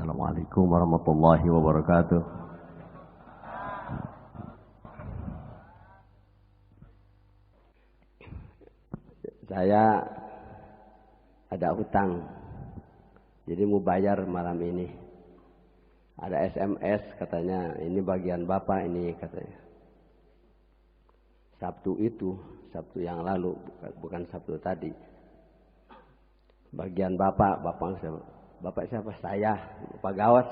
Assalamualaikum warahmatullahi wabarakatuh. Saya ada hutang, jadi mau bayar malam ini. Ada SMS katanya, ini bagian Bapak ini katanya. Sabtu yang lalu, bukan Sabtu tadi. Bagian Bapak siapa? Saya, Pak Gawas.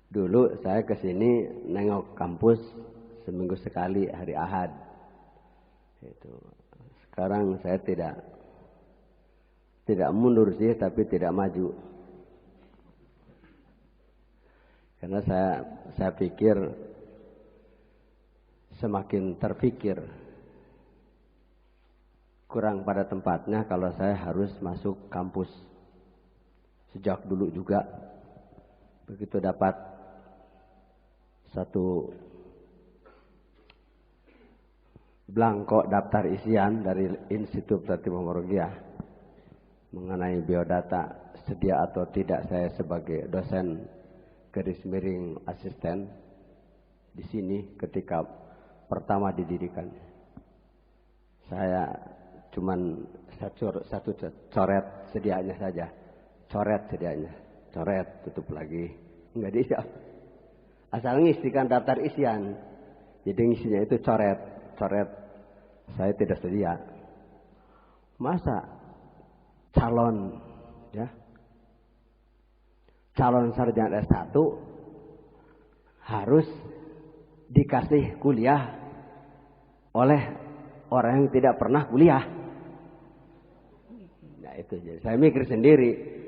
Dulu saya kesini nengok kampus seminggu sekali hari Ahad. Sekarang saya tidak mundur sih, tapi tidak maju. Karena saya pikir semakin terpikir kurang pada tempatnya kalau saya harus masuk kampus. Sejak dulu juga begitu dapat satu belangko daftar isian dari Institut Etimologiah mengenai biodata, sedia atau tidak saya sebagai dosen / asisten di sini ketika pertama didirikan. Saya cuman satu coret sedianya saja. Coret sedianya, coret tutup lagi, enggak diisi. Asal ngisikan daftar isian, jadi ngisinya itu coret. Saya tidak sedia. Masa calon sarjana S1 harus dikasih kuliah oleh orang yang tidak pernah kuliah? Nah itu jadi saya mikir sendiri.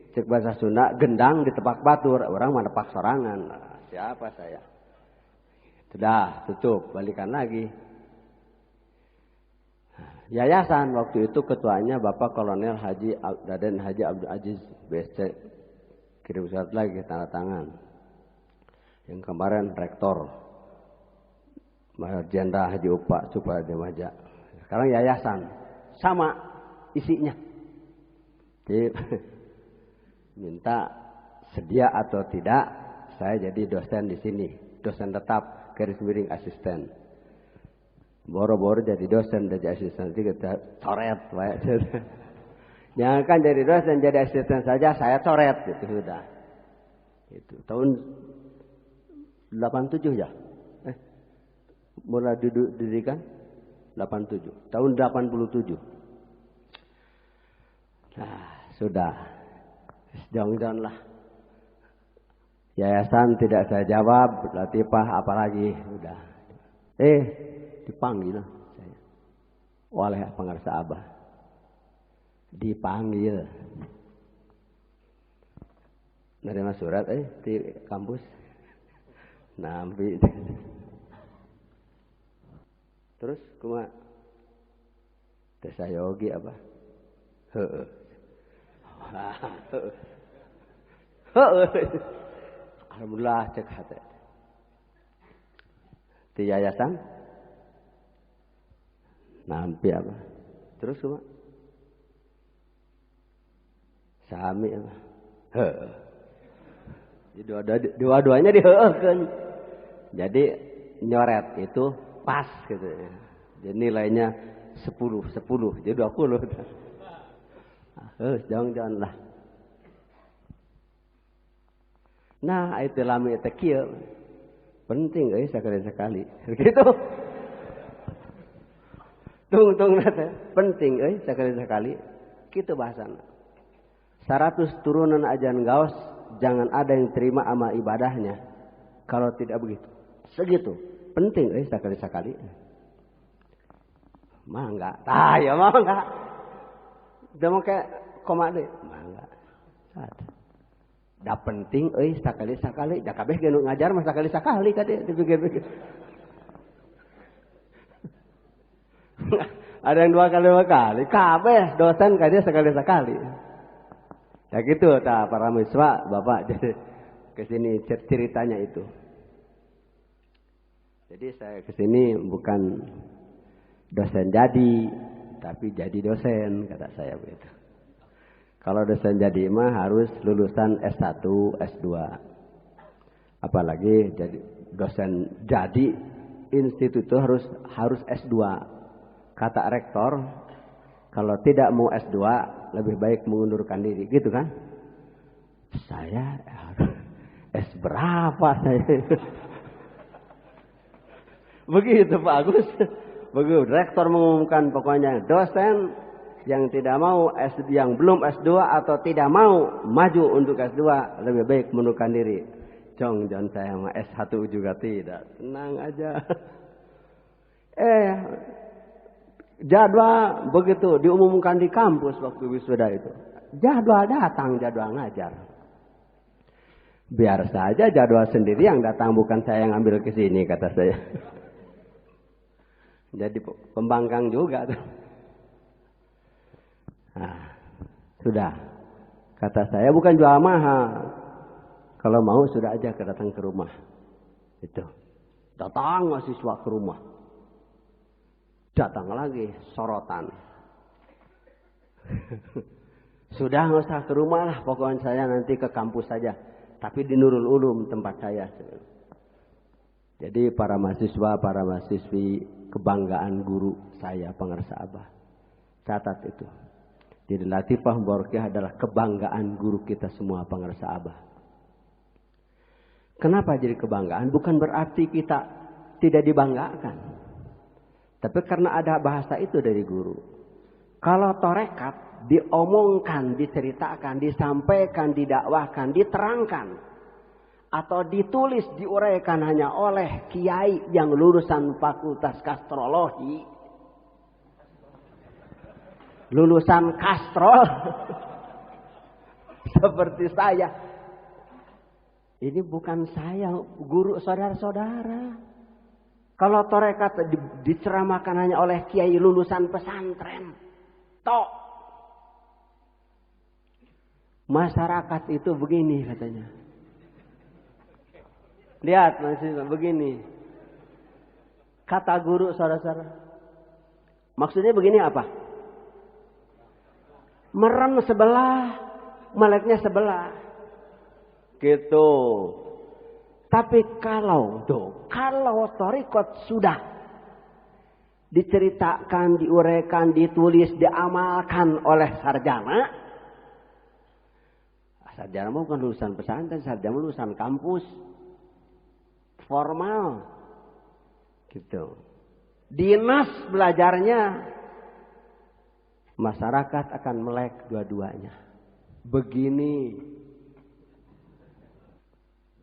Cek bahasa Sunda, gendang ditepak batur, orang menepak sorangan. Nah, siapa saya? Sudah tutup, balikan lagi. Yayasan waktu itu ketuanya Bapak Kolonel Haji Raden Haji Abdul Aziz BSC, kirim surat lagi tanda tangan. Yang kemarin rektor Mayor Jenderal Haji Upa Supademaja. Sekarang yayasan sama isinya. Jadi minta sedia atau tidak saya jadi dosen di sini, dosen tetap / asisten. Boro-boro jadi dosen jadi asisten kita coret, jangan kan jadi dosen jadi asisten saja saya coret gitu sudah. Itu tahun 87 ya. Mulai didirikan 87. Tahun 87. Nah, sudah. Jangan lah. Yayasan tidak saya jawab, latifah apalagi udah. Dipanggil saya oleh pengarsa Abah. Dipanggil. Nerima surat di kampus. Nampi. Terus kumaha? Desa Yogi apa? Heeh. Alhamdulillah cek hati. Di yayasan nampi apa? Terus kumaha? Sami apa? Heeh. Dua-duanya diheueuhkeun. Jadi nyoret itu pas gitu ya. Jadi nilainya 10, jadi 20. Jangan lah. Nah, itu lami teh kieu. Penting sekali-sekali. Gitu. Tung teh penting sekali-sekali. Kitu bahasana. 100 turunan ajan gaos jangan ada yang terima amal ibadahnya kalau tidak begitu. Segitu. Penting sekali-sekali. Mah enggak. Ya mah enggak. Udah mau kayak koma deh. Mah enggak. Da penting sakali-sakali. Da kabeh ge nu ngajar mah sakali-sakali ka dieu dipikir-pikir. Ada yang 2 kali. Kabeh dosen ka dieu sekali-sakali. Ya gitu para mahasiswa Bapak jadi kesini ceritanya itu. Jadi saya kesini bukan dosen jadi, tapi jadi dosen kata saya begitu. Kalau dosen jadi mah harus lulusan S1, S2. Apalagi jadi dosen jadi institut itu harus S2. Kata rektor, kalau tidak mau S2 lebih baik mengundurkan diri, gitu kan? Saya S berapa saya? Begitu Pak Agus. Begitu rektor mengumumkan, pokoknya dosen yang tidak mau yang belum S2 atau tidak mau maju untuk S2 lebih baik mengundurkan diri. Jangan saya sama S1 juga tidak. Tenang aja. Jadwal begitu diumumkan di kampus waktu wisuda itu. Jadwal datang, jadwal ngajar. Biar saja jadwal sendiri yang datang, bukan saya yang ambil ke sini, kata saya. Jadi pembangkang juga tuh. Nah, sudah. Kata saya bukan jual mahal. Kalau mau sudah aja datang ke rumah. Itu. Datang mahasiswa ke rumah. Datang lagi sorotan. Sudah nggak usah ke rumah lah, pokoknya saya nanti ke kampus saja. Tapi di Nurul Ulum tempat saya. Jadi para mahasiswa, para mahasiswi, kebanggaan guru saya Pangarsa Abah. Catat itu. Jadi Latifah Mubarakah adalah kebanggaan guru kita semua Pangarsa Abah. Kenapa jadi kebanggaan? Bukan berarti kita tidak dibanggakan. Tapi karena ada bahasa itu dari guru. Kalau torekat diomongkan, diceritakan, disampaikan, didakwahkan, diterangkan. Atau ditulis, diuraikan hanya oleh kiai yang lulusan fakultas kastrologi. Lulusan kastrol. Seperti saya. Ini bukan saya, guru saudara-saudara. Kalau torekat diceramakan hanya oleh kiai lulusan pesantren. Tok. Masyarakat itu begini katanya. Lihat masih begini. Kata guru saudara-saudara. Maksudnya begini apa? Merem sebelah, meleknya sebelah. Gitu. Tapi kalau thariqat sudah diceritakan, diuraikan, ditulis, diamalkan oleh sarjana. Sarjana bukan lulusan pesantren, sarjana lulusan kampus. Formal. Gitu. Dinas belajarnya. Masyarakat akan melek dua-duanya. Begini.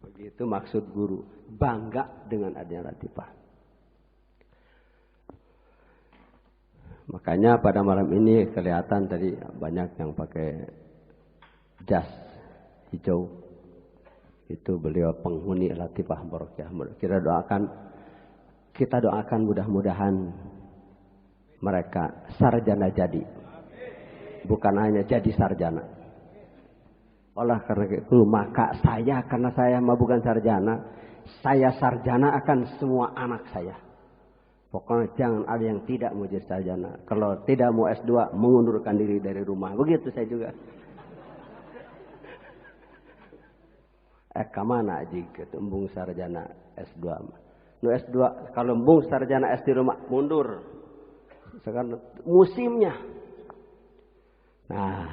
Begitu maksud guru. Bangga dengan adanya Latifah. Makanya pada malam ini kelihatan tadi banyak yang pakai jas hijau. Itu beliau penghuni Latifah Mubarakah. Kita doakan mudah-mudahan mereka sarjana jadi. Bukan hanya jadi sarjana. Oleh karena itu maka karena saya bukan sarjana, saya sarjana akan semua anak saya. Pokoknya jangan ada yang tidak mau jadi sarjana. Kalau tidak mau S2, mengundurkan diri dari rumah. Begitu saya juga. Kemana jika embung sarjana S2? Nu S2 kalau embung sarjana S di rumah mundur. Sekarang musimnya. Nah,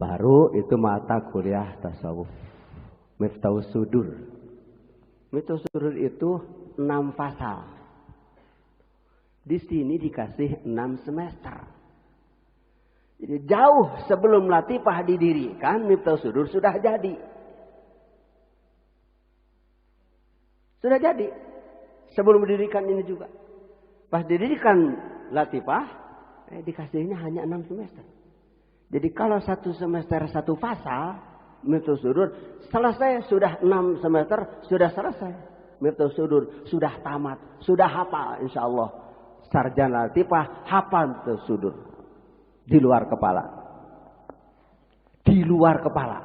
baru itu mata kuliah tasawuf. Miftahus Sudur. Miftahus Sudur itu 6 pasal. Di sini dikasih 6 semester. Jadi jauh sebelum Latifah didirikan, Miftahus Sudur sudah jadi. Sudah jadi. Sebelum mendirikan ini juga. Pas didirikan Latifah, dikasihnya hanya 6 semester. Jadi kalau 1 semester 1 pasal, Miftahus Sudur selesai, sudah 6 semester, sudah selesai. Miftahus Sudur sudah tamat, sudah hafal insyaallah. Sarjana Latifah hafal Miftahus Sudur. Di luar kepala. Di luar kepala.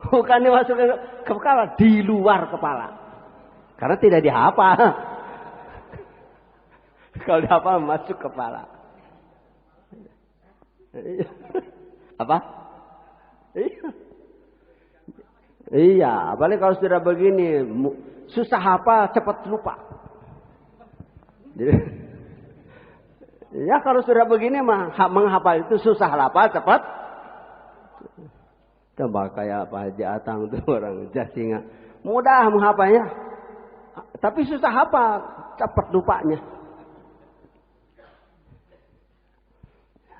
Bukan dimasukkan ke kepala, di luar kepala. Karena tidak dihafal. Kalau dihafal masuk kepala. Apa? Iya, apalagi kalau sudah begini, susah hafal, cepat lupa. Jadi, ya kalau sudah begini mah menghafal itu susah hafal, cepat. Coba kayak Pak Haji Atang tuh orang Jasinga, mudah menghafalnya, tapi susah hafal, cepat lupanya.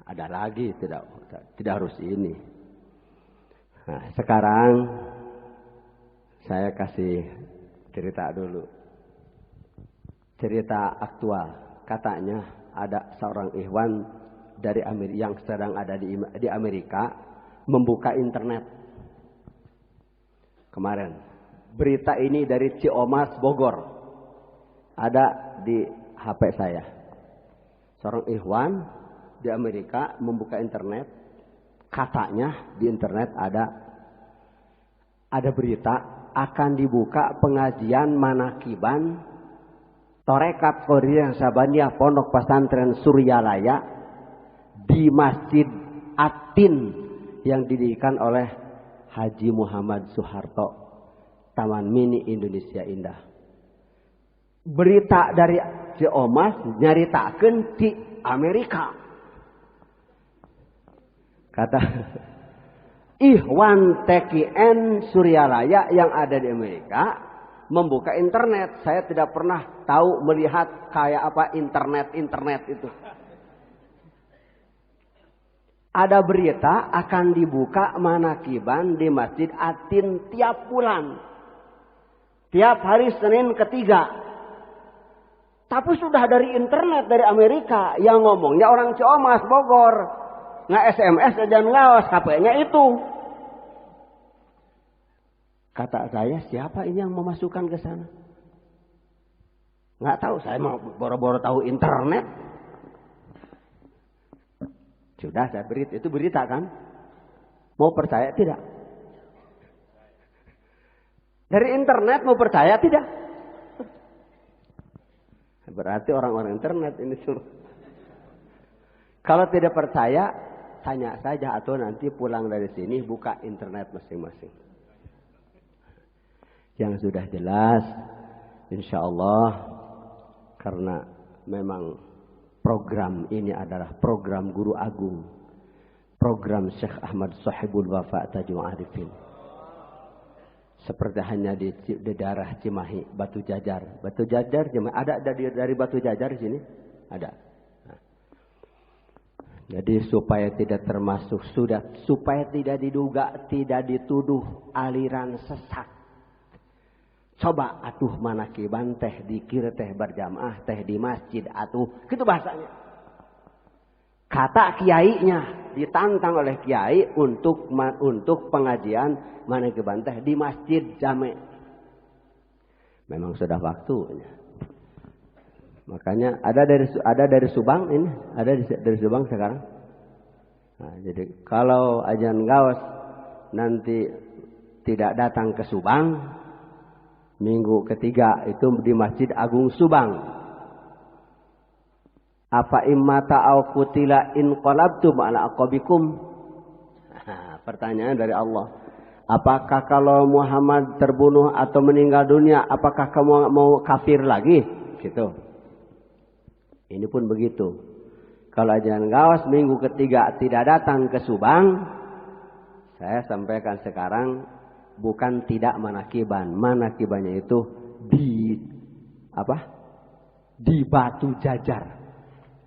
Ada lagi, tidak harus ini. Nah, sekarang saya kasih cerita dulu. Cerita aktual. Katanya ada seorang ikhwan dari Amerika yang sedang ada di Amerika membuka internet. Kemarin berita ini dari Ciomas Bogor. Ada di HP saya. Seorang ikhwan di Amerika membuka internet. Katanya di internet ada berita akan dibuka pengajian manakiban Torekat Qadiriyah Sabaniyah Pondok Pesantren Suryalaya di Masjid Atin yang didirikan oleh Haji Muhammad Soeharto, Taman Mini Indonesia Indah. Berita dari Ciomas nyaritakeun di Amerika. Kata Ikhwan TKN Suryalaya yang ada di Amerika membuka internet. Saya tidak pernah tahu melihat kayak apa internet itu. Ada berita akan dibuka manakiban di Masjid Atin tiap bulan. Tiap hari Senin ketiga. Tapi sudah dari internet dari Amerika yang ngomongnya orang Ciomas Bogor. Nggak SMS aja ngawas HP-nya itu. Kata saya, siapa ini yang memasukkan ke sana? Nggak tahu, saya mau boro-boro tahu internet. Sudah saya berita, itu berita kan? Mau percaya tidak? Dari internet mau percaya tidak? Berarti orang-orang internet ini semua. Kalau tidak percaya, tanya saja atau nanti pulang dari sini buka internet masing-masing. Yang sudah jelas, insya Allah, karena memang program ini adalah program Guru Agung, program Syekh Ahmad Sohibul Wafa Tajul Arifin. Seperti hanya di daerah Cimahi, Batu Jajar. Batu Jajar, Cimahi. Ada dari Batu Jajar di sini? Ada. Nah. Jadi supaya tidak termasuk supaya tidak diduga, tidak dituduh aliran sesat. Coba atuh manakiban teh dikir teh berjamaah teh di masjid atuh, gitu bahasanya. Kata kiainya ditantang oleh kiai untuk pengajian manakiban teh di masjid jame. Memang sudah waktunya. Makanya ada dari Subang ini, ada dari Subang sekarang. Nah, jadi kalau ajan gaos nanti tidak datang ke Subang, minggu ketiga itu di Masjid Agung Subang. Apa immata au qutila in qalabtum ala aqabikum? Pertanyaan dari Allah. Apakah kalau Muhammad terbunuh atau meninggal dunia, apakah kamu mau kafir lagi? Gitu. Ini pun begitu. Kalau ajaran gawas minggu ketiga tidak datang ke Subang, saya sampaikan sekarang, bukan tidak manakiban. Manakibannya itu di Batu Jajar.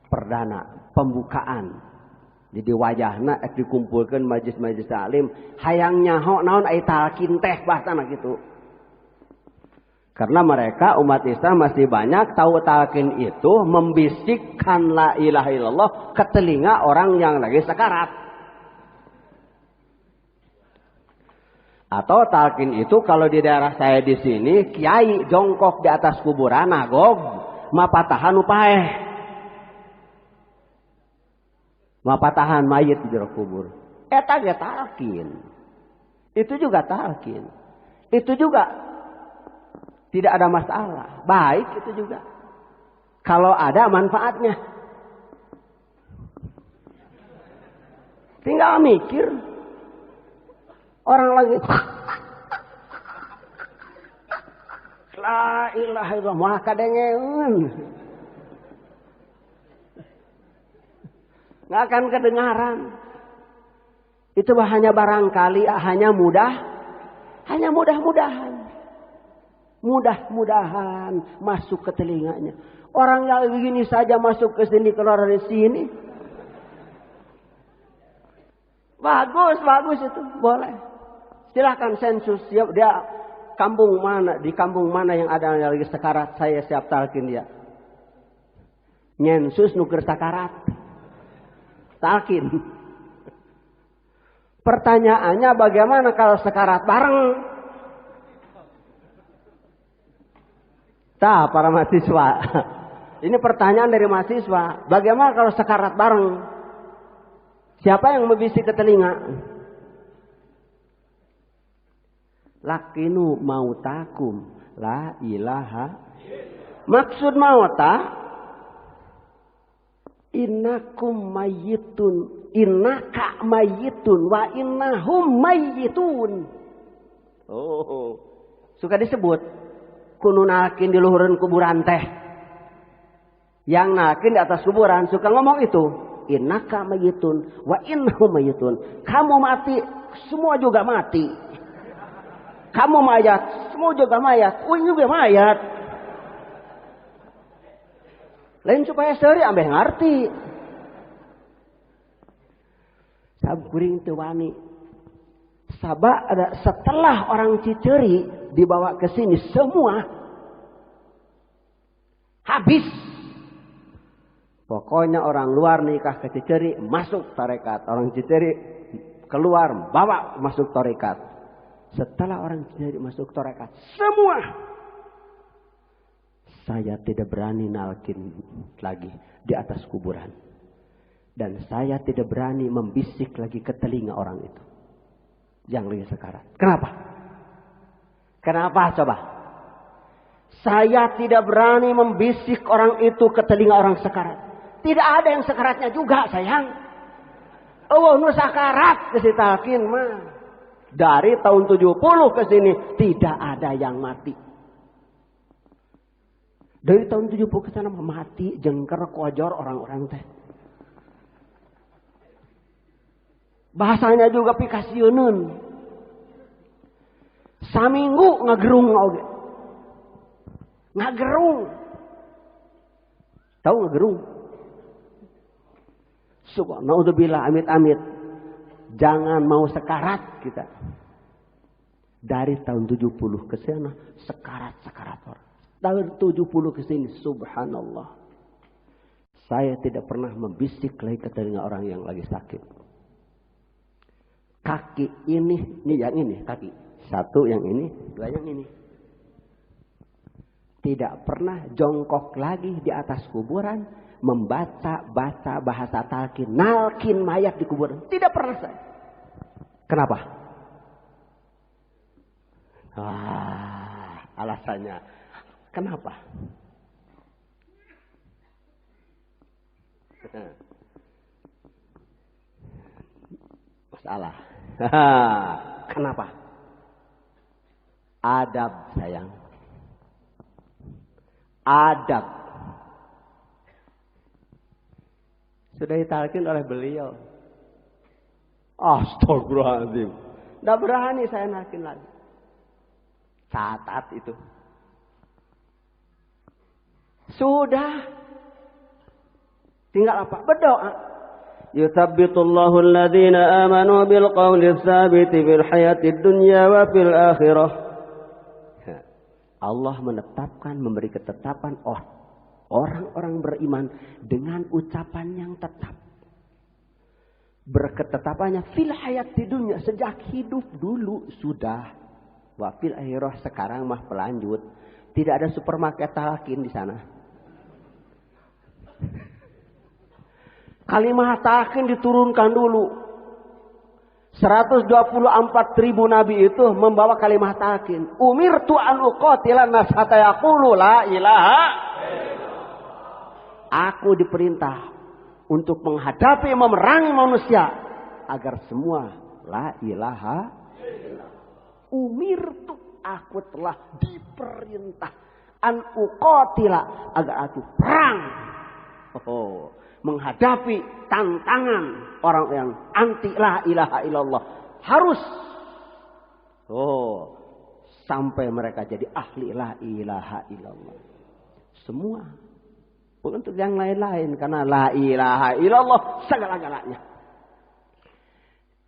Perdana, pembukaan. Jadi wajahna dikumpulkan majlis-majlis salim. Hayang nyaho naon ai talqin teh bahasana gitu. Karena mereka umat Islam masih banyak tahu talqin itu membisikkan la ilaha illallah ke telinga orang yang lagi sekarat. Atau talqin itu kalau di daerah saya di sini, kiai jongkok di atas kuburan nagog, mapatahan upaeh. Mapatahan mayit di jero kubur. Eta ge talqin. Itu juga talqin. Itu juga tidak ada masalah. Baik itu juga. Kalau ada manfaatnya. Tinggal mikir. Orang lagi la ilaha illallah malah kadengeun. Nggak akan kedengaran. Itu hanya barangkali, hanya mudah-mudahan. Mudah-mudahan masuk ke telinganya. Orang yang begini saja masuk ke sini, keluar dari sini. Bagus itu, boleh. Silakan sensus. Dia kampung mana, di kampung mana yang ada yang lagi sekarat, saya siap talkin dia. Nyensus nuker sakarat. Talkin. Pertanyaannya bagaimana kalau sekarat bareng? Para mahasiswa. Ini pertanyaan dari mahasiswa. Bagaimana kalau sekarat bareng? Siapa yang membisik ke telinga? Lakinu mautakum la ilaha. Maksud mauta, innakum mayyitun, innaka mayyitun wa innahum mayyitun. Suka disebut kudu nalkin di luhureun kuburan teh. Yang nalkin di atas kuburan suka ngomong itu, innaka mayyitun wa innahum mayyitun. Kamu mati, semua juga mati. Kamu mayat, semua juga mayat. Uing juga mayat. Lain supaya seri ambeh ngarti. Sabkuring teu wani. Sabak ada setelah orang Ciceri dibawa ke sini semua habis. Pokoknya orang luar nikah ke Ciceri masuk tarekat. Orang Ciceri keluar bawa masuk tarekat. Setelah orang Ciceri masuk tarekat semua, saya tidak berani nalkin lagi di atas kuburan. Dan saya tidak berani membisik lagi ke telinga orang itu yang lagi sekarat. Kenapa? Kenapa coba? Saya tidak berani membisik orang itu ke telinga orang sekarat. Tidak ada yang sekaratnya juga sayang. Oh nu sakarat kesitalkin mah. Dari tahun 70 ke sini tidak ada yang mati. Dari tahun 70 ke sana mati jengker kojor orang-orang teh. Bahasanya juga pikasieun. Saminggu ngagerung oge. Ngagerung. Tahu ngagerung? Subhanallah, amit-amit. Jangan mau sekarat kita. Dari tahun 70 ke sana sekarat orang. Tahun 70 ke sini subhanallah. Saya tidak pernah membisik lagi ke telinga orang yang lagi sakit. Kaki ini yang ini kaki. Satu yang ini, dua yang ini. Tidak pernah jongkok lagi di atas kuburan membaca bahasa talqin, nalkin mayat di kuburan. Tidak pernah saya. Kenapa? Alasannya. Kenapa? Masalah. Kenapa? Adab sayang. Adab. Sudah ditalkin oleh beliau. Astagfirullahaladzim. Tidak berani saya nalkin lagi. Catat itu. Sudah. Tinggal apa? Berdoa. Yuthabbitullahu alladhina amanu bil qawli tsabiti fil hayatid dunya wa fil akhirah. Allah menetapkan, memberi ketetapan orang-orang beriman dengan ucapan yang tetap. Berketetapannya fil hayatid dunya, sejak hidup dulu sudah. Wa fil akhirah, sekarang mah pelanjut. Tidak ada supermarket talqin di sana. Kalimah talqin diturunkan dulu. 124.000 nabi itu membawa kalimah talqin. Umirtu an uqatila nas hatta yaqulu la ilaha. Aku diperintah untuk menghadapi, memerangi manusia agar semua la ilaha. Umirtu, aku telah diperintah an uqatila, agar aku perang. Menghadapi tantangan orang yang anti la ilaha illallah. Harus. Sampai mereka jadi ahli la ilaha illallah. Semua. Bukan untuk yang lain-lain. Karena la ilaha illallah segala-galanya.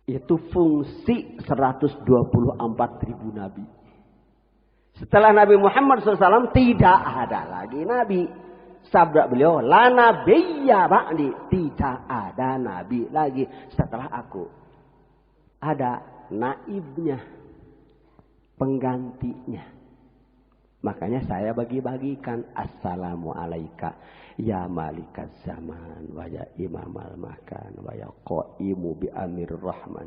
Itu fungsi 124.000 nabi. Setelah Nabi Muhammad SAW tidak ada lagi nabi. Sabda beliau, la nabiyya ba'di, tidak ada nabi lagi setelah aku. Ada naibnya, penggantinya. Makanya saya bagi-bagikan, assalamu alaika ya malikaz zaman wa ya imamal makan wa ya qaimu bi amir rahman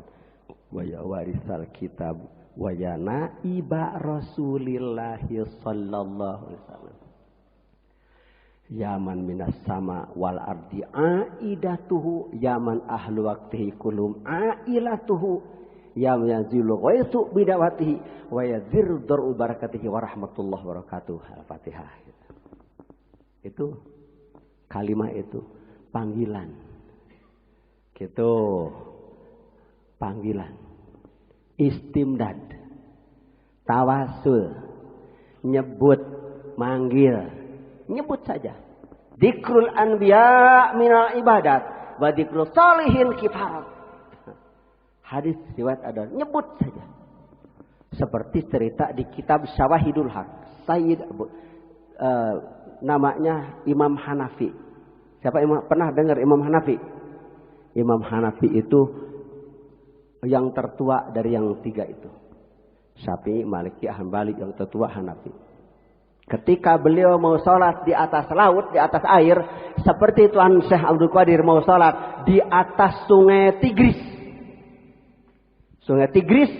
wa ya warisal kitab wa ya naiba rasulillahi sallallahu alaihi wasallam. Yaman minas sama wal ardi aidatuhu, yaman ahlu waqtihi kulum ailatuhu, yaman yanzilu ghaisu bidawatihi wa yadhir daru barakatihi wa rahmatullah wabarakatuh. Al-Fatihah. Itu kalimat itu panggilan. Gitu. Panggilan. Istimdad. Tawasul. Nyebut, manggil. Nyebut saja. Dzikrul anbiya minal ibadat wa dzikrul salihin kifarat. Hadis riwayat ada, nyebut saja. Seperti cerita di kitab Syawahidul Haq. Sayyid namanya Imam Hanafi. Siapa pernah dengar Imam Hanafi? Imam Hanafi itu yang tertua dari yang tiga itu. Syafi'i, Maliki, Hambali, yang tertua Hanafi. Ketika beliau mau sholat di atas laut, di atas air, seperti Tuan Syekh Abdul Qadir mau sholat di atas sungai Tigris. Sungai Tigris,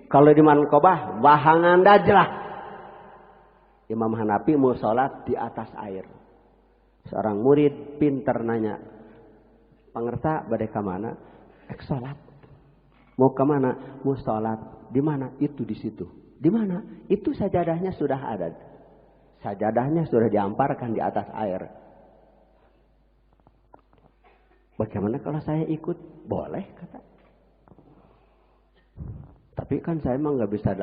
kalau di Manqobah, Wahangan Dajlah. Imam Hanafi mau sholat di atas air. Seorang murid pintar nanya, pengerta badai ke mana? Sholat. Mau ke mana? Mau sholat. Di mana? Itu di situ. Di mana? Itu sajadahnya sudah ada. Sajadahnya sudah diamparkan di atas air. Bagaimana kalau saya ikut? Boleh, kata. Tapi kan saya emang nggak bisa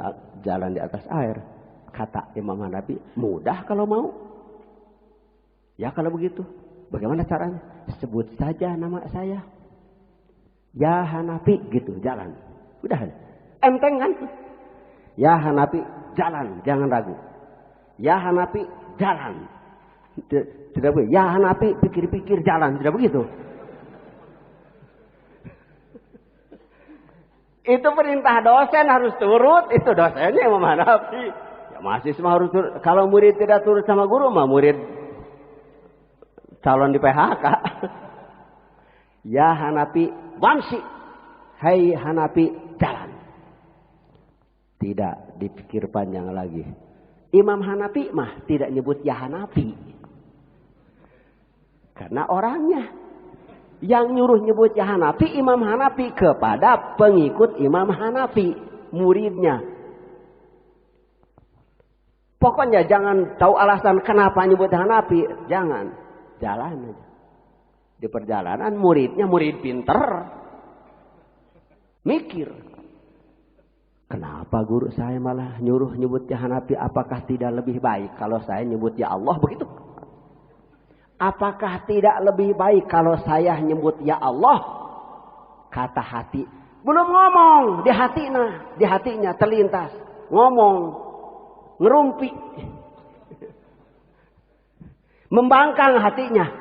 jalan di atas air. Kata Imam Hanafi, mudah kalau mau. Ya kalau begitu. Bagaimana caranya? Sebut saja nama saya. Ya Hanafi, gitu, jalan. Udah, enteng kan? Ya Hanafi, jalan, jangan ragu. Ya Hanafi, jalan. Tidak boleh. Ya Hanafi, pikir-pikir, jalan. Tidak begitu. Itu perintah dosen harus turut. Itu dosennya Imam Hanafi. Ya mahasiswa harus turut. Kalau murid tidak turut sama guru, mah murid calon di PHK. Ya Hanafi, wamsi. Hai Hanafi, jalan. Tidak dipikir panjang lagi. Imam Hanafi mah tidak nyebut ya Hanafi. Karena orangnya yang nyuruh nyebut ya Hanafi, Imam Hanafi, kepada pengikut Imam Hanafi, muridnya. Pokoknya jangan tahu alasan kenapa nyebut Hanafi, jangan. Jalan aja. Di perjalanan muridnya murid pinter. Mikir. Kenapa guru saya malah nyuruh nyebut ya Hanafi? Apakah tidak lebih baik kalau saya nyebut ya Allah begitu? Apakah tidak lebih baik kalau saya nyebut ya Allah? Kata hati. Belum ngomong, di hatinya terlintas. Ngomong, ngerumpi. Membangkang hatinya.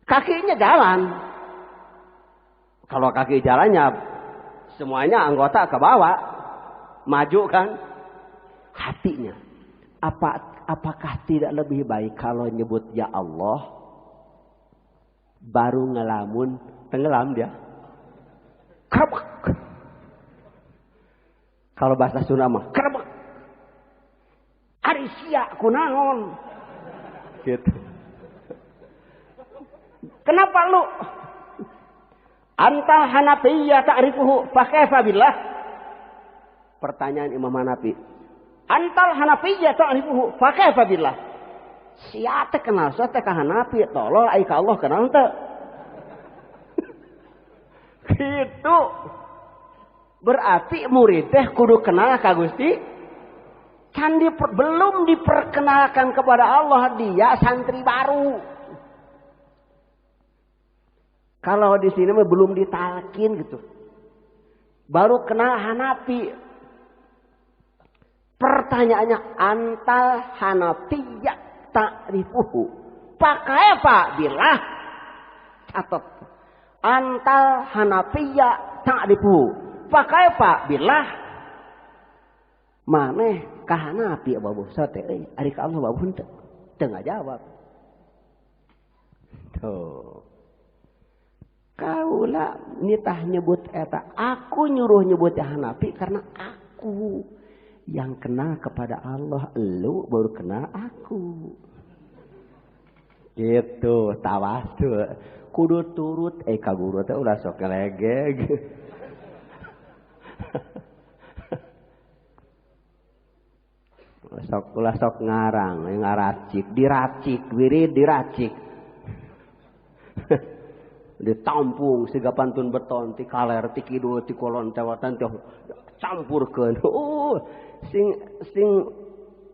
Kakinya jalan. Kalau kaki jalannya semuanya anggota ke bawah, maju kan? Hatinya. Apakah tidak lebih baik kalau nyebut ya Allah, baru ngelamun, tenggelam dia? Kerebek. Kalau bahasa Sunda mah, kerebek. Ari sia kunaon. Gitu. Kenapa lu? Anta Hanafiyyah ta'rifuhu fa kaifa billah? Pertanyaan Imam Hanafi. Antal Hanafiyyah ta'rifuhu fa kaifa billah? Sia teh kenal sa teh ka Hanafi, tolol ai ka Allah kenal teu. Gitu. Berarti murid teh kudu kenal ka Gusti. Can belum diperkenalkan kepada Allah, dia santri baru. Kalau di sini mah belum ditalkin gitu. Baru kenal Hanafi. Pertanyaannya, antal Hanafiyyah ta'rifuhu pakai apa billah? Catat. Antal Hanafiyyah ta'rifuhu pakai apa billah? Maneh ka Hanafi babu sate euy ari ka Allah babu henteu. Teu ngajawab. Tuh. Kaula nitah nyebut eta, aku nyuruh nyebut Hanafi karena aku yang kenal kepada Allah, elu baru kenal aku. Gitu, tawasul. Kudu turut ka guru teh ulah sok legeg. Sok ngarang, ngaracik, diracik, wirid diracik. Ditampung siga pantun beton ti kaler ti kidul ti kolon tewatan teh campurkeun. Sing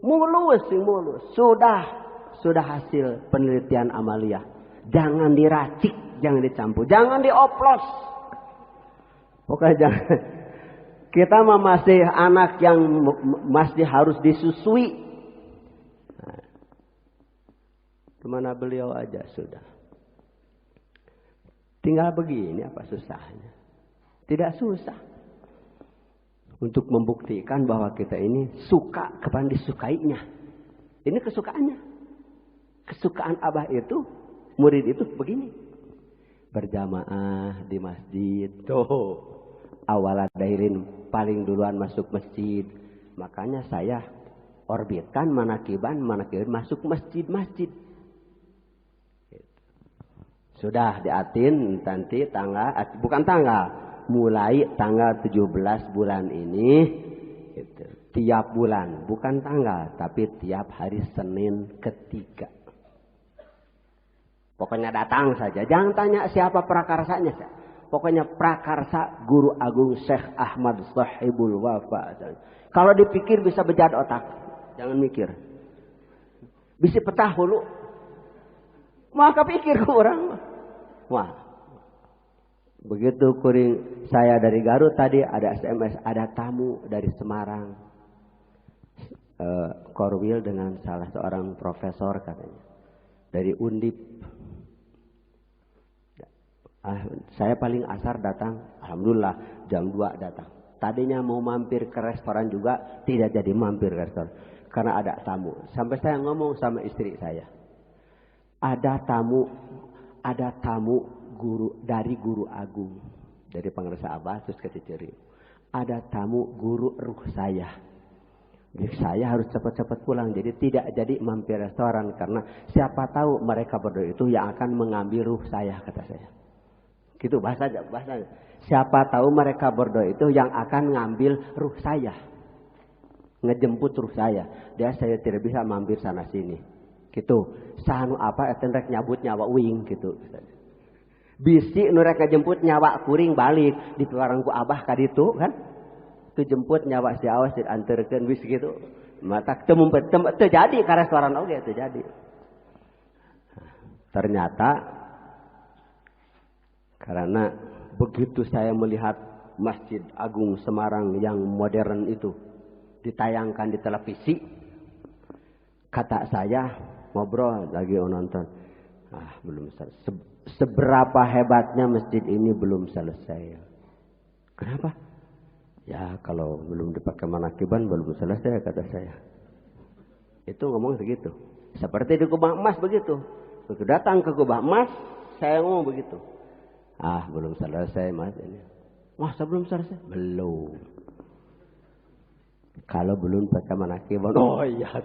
mulus. Sudah hasil penelitian amalia. Jangan diracik, jangan dicampur, jangan dioplos. Pokoknya jangan. Kita mah masih anak yang masih harus disusui. Nah, kemana beliau aja sudah. Tinggal begini apa susahnya? Tidak susah. Untuk membuktikan bahwa kita ini suka kepada disukainya. Ini kesukaannya. Kesukaan Abah itu, murid itu begini. Berjamaah di masjid. Tuh. Awal dairin paling duluan masuk masjid. Makanya saya orbitkan manakiban masuk masjid-masjid. Sudah diatin nanti mulai tanggal 17 bulan ini gitu. Tiap bulan, bukan tanggal tapi tiap hari Senin ketiga. Pokoknya datang saja, jangan tanya siapa prakarsanya. Pokoknya prakarsa Guru Agung Syekh Ahmad Sahibul Wafa. Kalau dipikir bisa bejat otak, jangan mikir. Bisa petah hulu. Maka pikir ke orang. Wah. Begitu kuring saya dari Garut tadi ada SMS, ada tamu dari Semarang. Korwil dengan salah seorang profesor katanya. Dari Undip. Saya paling asar datang, alhamdulillah jam 2 datang. Tadinya mau mampir ke restoran juga, tidak jadi mampir ke restoran. Karena ada tamu. Sampai saya ngomong sama istri saya. Ada tamu guru dari Guru Agung. Dari Pangersa Abah terus ke Ciceri. Ada tamu guru ruh saya. Jadi saya harus cepat-cepat pulang. Jadi tidak jadi mampir restoran. Karena siapa tahu mereka berdua itu yang akan mengambil ruh saya, kata saya. Gitu bahasanya. Siapa tahu mereka berdua itu yang akan ngambil ruh saya. Ngejemput ruh saya. Dia saya tidak bisa mampir sana sini. Gitu. Sanu apa etendrek nyabut nyawa uing gitu. Bisi nurek ngejemput nyawa kuring balik di warangku Abah kaditu kan. Tu jemput nyawa si awas dianterkeun wis gitu. Mata terjadi ka restoran oge terjadi. Ternyata karena begitu saya melihat Masjid Agung Semarang yang modern itu ditayangkan di televisi, kata saya ngobrol lagi nonton, belum selesai. Seberapa hebatnya masjid ini belum selesai. Kenapa? Ya kalau belum dipakai manakiban belum selesai, kata saya. Itu ngomong segitu. Seperti di Kubah Emas begitu. Begitu datang ke Kubah Emas, saya ngomong begitu. Belum selesai mas ini. Masa belum selesai? Belum. Kalau belum pakai manakiban, oh iya.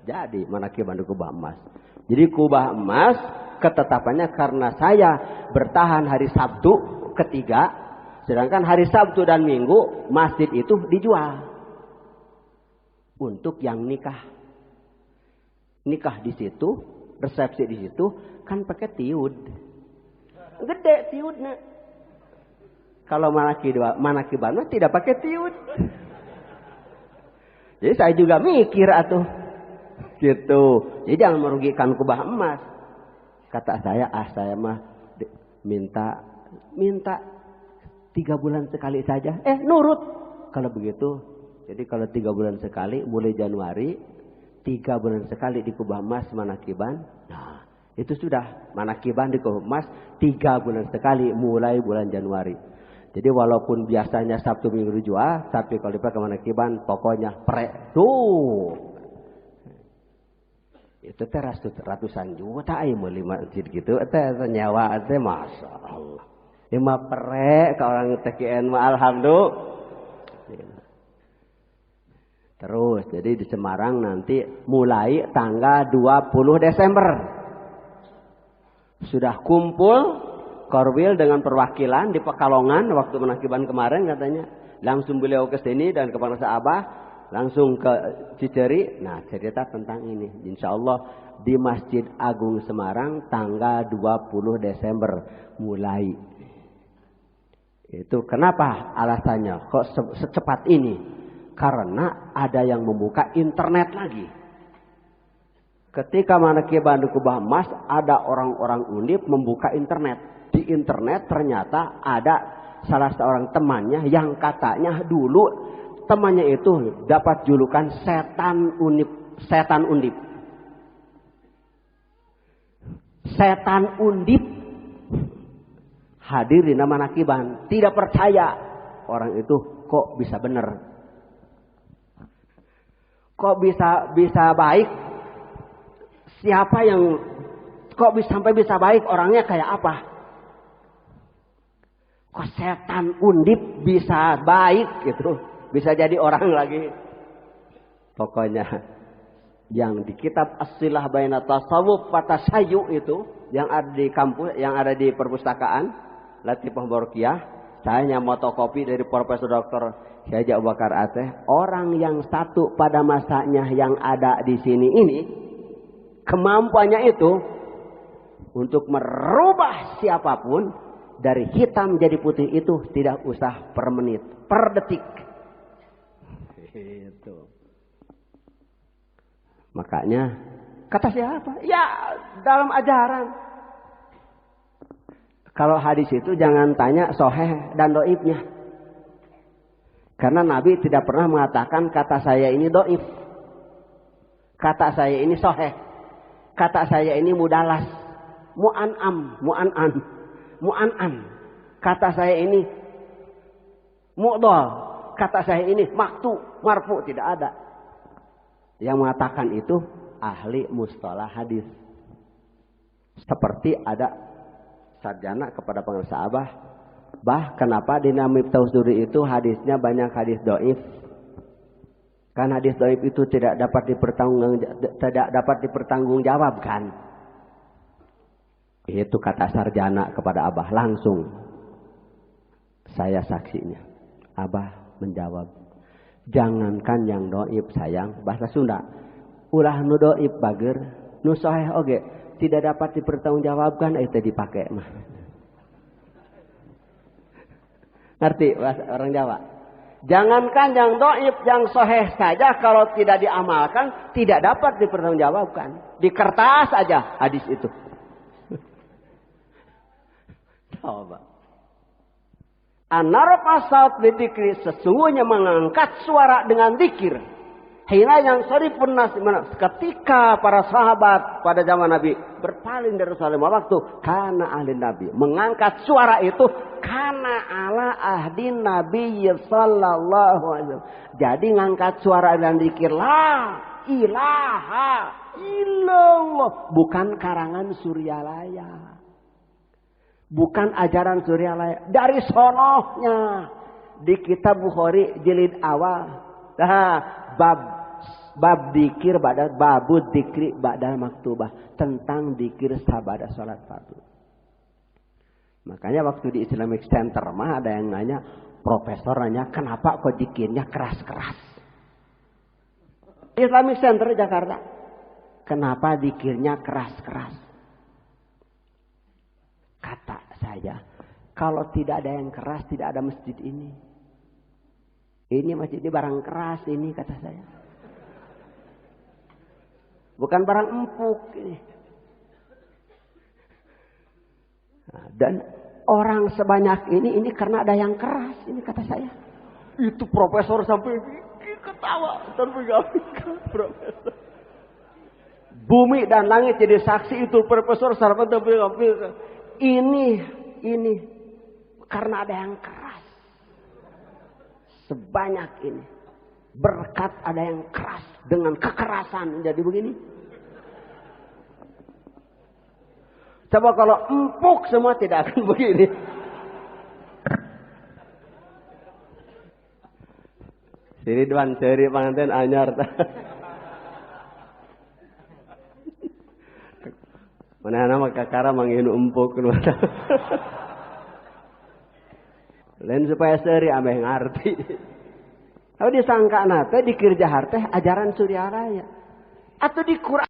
Jadi manakiban di Kubah Emas. Jadi Kubah Emas ketetapannya karena saya bertahan hari Sabtu ketiga, sedangkan hari Sabtu dan Minggu masjid itu dijual untuk yang nikah. Nikah di situ, resepsi di situ kan pakai tiud. Gede tiudnya. Kalau manakiban tidak pakai tiud. Jadi saya juga mikir atuh. Gitu. Jadi jangan merugikan kubah emas. Kata saya, saya mah minta 3 bulan sekali saja. Nurut. Kalau begitu, jadi kalau 3 bulan sekali, mulai Januari, 3 bulan sekali di kubah emas manakiban. Nah, itu sudah manakiban di kubah emas 3 bulan sekali mulai bulan Januari. Jadi walaupun biasanya Sabtu Minggu dijual, tapi kalau dipakai manakiban pokoknya tuh. Itu teh ratusan juta meuli masjid gitu teh nyawa teh masyaallah. 5 prek ke orang TKN mah alhamdulillah. Terus jadi di Semarang nanti mulai tanggal 20 Desember. Sudah kumpul Korwil dengan perwakilan di Pekalongan waktu manakiban kemarin katanya. Langsung beliau ke sini dan kepada Abah langsung ke Ciceri. Nah, cerita tentang ini. Insya Allah di Masjid Agung Semarang tanggal 20 Desember mulai. Itu kenapa alasannya? Kok secepat ini? Karena ada yang membuka internet lagi. Ketika manakiban di kubah emas, ada orang-orang Undip membuka internet. Di internet ternyata ada salah seorang temannya yang katanya dulu temannya itu dapat julukan setan Undip. Setan Undip. Setan Undip hadir di nama manakiban. Tidak percaya orang itu kok bisa benar. Kok bisa baik? Siapa yang kok sampai bisa baik? Orangnya kayak apa? Kok setan Undip bisa baik gitu? Bisa jadi orang lagi. Pokoknya yang di kitab As-Silah Baina Tasawuf wa Tasayyu itu yang ada di kampus, yang ada di perpustakaan Latifah Borkiah, saya nyamotokopi dari Profesor Dr. Haji Abu Bakar Aceh. Orang yang satu pada masanya yang ada di sini ini, kemampuannya itu untuk merubah siapapun dari hitam jadi putih itu tidak usah per menit, per detik. Itu. Makanya kata siapa? Ya dalam ajaran. Kalau hadis itu jangan tanya soheh dan doibnya. Karena Nabi tidak pernah mengatakan kata saya ini doib. Kata saya ini soheh. Kata saya ini mudalas. Mu'an'an. Kata saya ini mu'dol. Kata saya ini maktu, marfu. Tidak ada. Yang mengatakan itu ahli mustalah hadis. Seperti ada sarjana kepada pengarang sahabah. Kenapa di nama Miftahus Duri itu hadisnya banyak hadis doif? Kan hadis doif itu tidak dapat dipertanggungjawabkan. Itu kata sarjana kepada Abah langsung. Saya saksinya. Abah menjawab, jangankan yang doib sayang, bahasa Sunda. Ulah nu doib bager, nu sahih oge tidak dapat dipertanggungjawabkan itu dipakai mah. Ngerti bahasa orang Jawa? Jangankan yang doib, yang sahih saja kalau tidak diamalkan tidak dapat dipertanggungjawabkan. Di kertas aja hadis itu. Coba. An-narfa saut bidzikri, sesungguhnya mengangkat suara dengan zikir. Hina yang sarifun nas, ketika para sahabat pada zaman Nabi berpaling dari Rasulullah waktu karena ahli Nabi mengangkat suara itu karena ala ahdi Nabi sallallahu alaihi wasallam. Jadi ngangkat suara dan zikir la ilaha illallah, bukan karangan Suryalaya. Bukan ajaran Suryalaya, dari sonohnya di kitab Bukhari jilid awal. Nah, bab dikir ba'da babud dikri ba'da maktubah, tentang dikir sabada salat fardu. Makanya waktu di Islamic Center mah ada yang nanya, profesor nanya, kenapa kok dikirnya keras-keras? Islamic Center Jakarta, kenapa dikirnya keras-keras? Kata saya, kalau tidak ada yang keras, tidak ada masjid ini. Ini masjid ini barang keras ini, kata saya. Bukan barang empuk ini. Nah, dan orang sebanyak ini karena ada yang keras, ini kata saya. Itu profesor sampai ketawa, sampai gak profesor. Bumi dan langit jadi saksi itu profesor sampai ini karena ada yang keras. Sebanyak ini berkat ada yang keras dengan kekerasan jadi begini. Coba kalau empuk semua tidak akan begini. Sini Ridwan ceri panganten anyar. Mana nama kakara manginu empuk. Lain supaya seri ameh ngarti. Kalau disangka nate di Kirja Harteh ajaran Surya Raya atau di Quran